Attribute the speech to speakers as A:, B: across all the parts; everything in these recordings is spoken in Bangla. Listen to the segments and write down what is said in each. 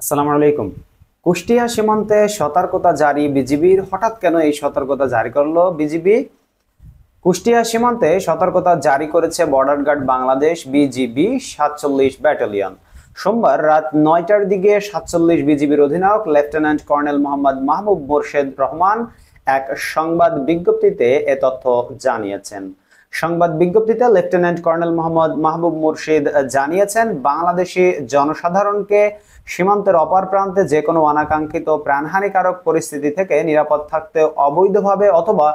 A: আসসালামু আলাইকুম। কুষ্টিয়া সীমান্তে সতর্কতা জারি বিজিবির। হঠাৎ কেন এই সতর্কতা জারি করলো বিজিবি? কুষ্টিয়া সীমান্তে সতর্কতা জারি করেছে border guard Bangladesh BGB ৪৭ battalion. সোমবার রাত ৯টার দিকে ৪৭ বিজিবির অধিনায়ক লেফটেন্যান্ট কর্নেল মোহাম্মদ মাহবুব মোর্শেদ রহমান এক সংবাদ বিজ্ঞপ্তিতে এ তথ্য জানিয়েছেন। সংবাদ বিজ্ঞপ্তিতে লেফটেন্যান্ট কর্নেল মোহাম্মদ মাহবুব মুর্শিদ জানিয়েছেন, বাংলাদেশি জনসাধারণকে সীমান্তের অপর প্রান্তে যে কোনো অনাকাঙ্ক্ষিত প্রাণহানিকারক পরিস্থিতি থেকে নিরাপদ থাকতে অবৈধভাবে অথবা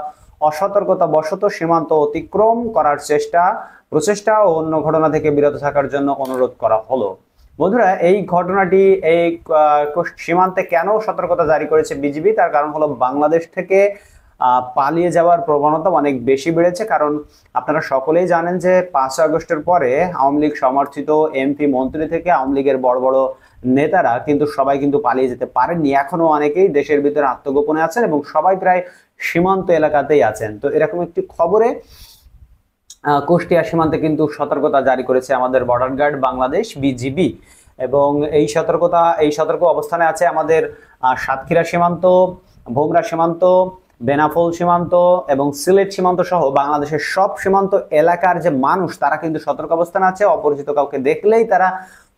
A: অসতর্কতাবশত সীমান্ত অতিক্রম করার প্রচেষ্টা ও অন্য ঘটনা থেকে বিরত থাকার জন্য অনুরোধ করা হলো। বন্ধুরা, এই ঘটনাটি এই সীমান্তে কেন সতর্কতা জারি করেছে বিজিবি, তার কারণ হলো বাংলাদেশ থেকে পালিয়ে যাওয়ার প্রবণতা অনেক বেশি বেড়েছে। কারণ আপনারা সকলেই জানেন যে ৫ আগস্টের পরে আওয়ামী লীগ সমর্থিত এমপি মন্ত্রী থেকে আওয়ামী লীগের বড় বড় নেতারা কিন্তু সবাই কিন্তু পালিয়ে যেতে পারেননি। এখনো অনেকেই দেশের ভিতরে আত্মগোপনে আছেন এবং সবাই প্রায় সীমান্ত এলাকাতেই আছেন। তো এরকম একটি খবরে কুষ্টিয়া সীমান্তে কিন্তু সতর্কতা জারি করেছে আমাদের বর্ডার গার্ড বাংলাদেশ বিজিবি। এবং এই সতর্ক অবস্থানে আছে আমাদের সাতক্ষীরা সীমান্ত, ভোমরা সীমান্ত, বেনাপোল সীমান্ত এবং সিলেট সীমান্ত সহ বাংলাদেশের সব সীমান্ত এলাকার যে মানুষ, তারা কিন্তু সতর্ক অবস্থানে আছে। অপরিচিত কাউকে দেখলেই তারা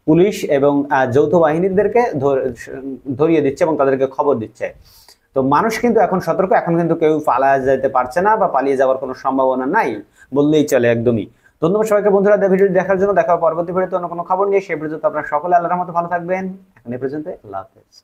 A: পুলিশ এবং যৌথ বাহিনীদেরকে ধরিয়ে দিচ্ছে এবং তাদেরকে খবর দিচ্ছে। তো মানুষ কিন্তু এখন সতর্ক। এখন কিন্তু কেউ পালিয়ে যেতে পারছে না বা পালিয়ে যাওয়ার কোনো সম্ভাবনা নাই বললেই চলে একদমই। ধন্যবাদ সবাইকে বন্ধুরা ভিডিওটি দেখার জন্য। দেখা হবে পরবর্তী ভিডিওতে অন্য কোনো খবর নিয়ে। সেই পর্যন্ত আপনারা সকলে আল্লাহর রহমতে ভালো থাকবেন। এখন এই পর্যন্ত, আল্লাহ হাফেজ।